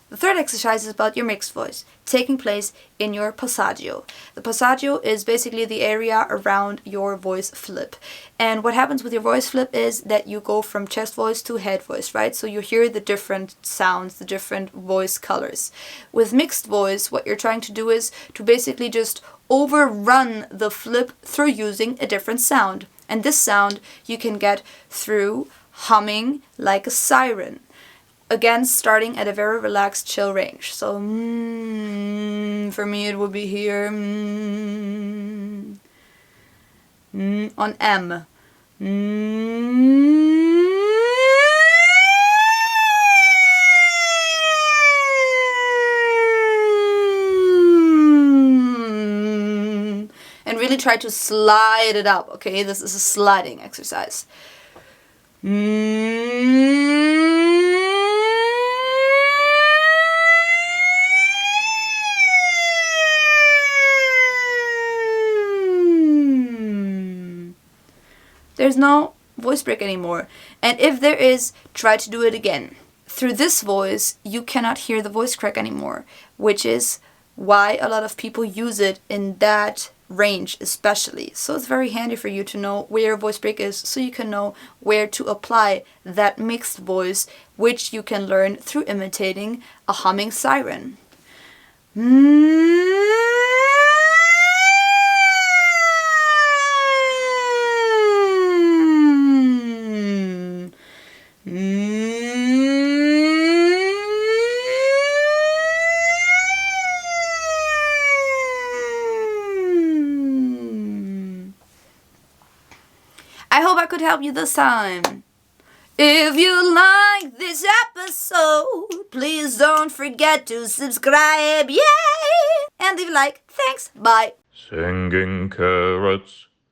The third exercise is about your mixed voice, taking place in your passaggio. The passaggio is basically the area around your voice flip. And what happens with your voice flip is that you go from chest voice to head voice, right? So you hear the different sounds, the different voice colors. With mixed voice, what you're trying to do is to basically just overrun the flip through using a different sound. And this sound you can get through humming like a siren. Again, starting at a very relaxed, chill range. So, for me it would be here, on M. And really try to slide it up, okay? This is a sliding exercise. There's no voice break anymore. And if there is, try to do it again. Through this voice, you cannot hear the voice crack anymore, which is why a lot of people use it in that range especially. So it's very handy for you to know where your voice break is, so you can know where to apply that mixed voice, which you can learn through imitating a humming siren. I hope I could help you this time. If you like this episode, please don't forget to subscribe, yay! And leave a like. Thanks, bye. Singing carrots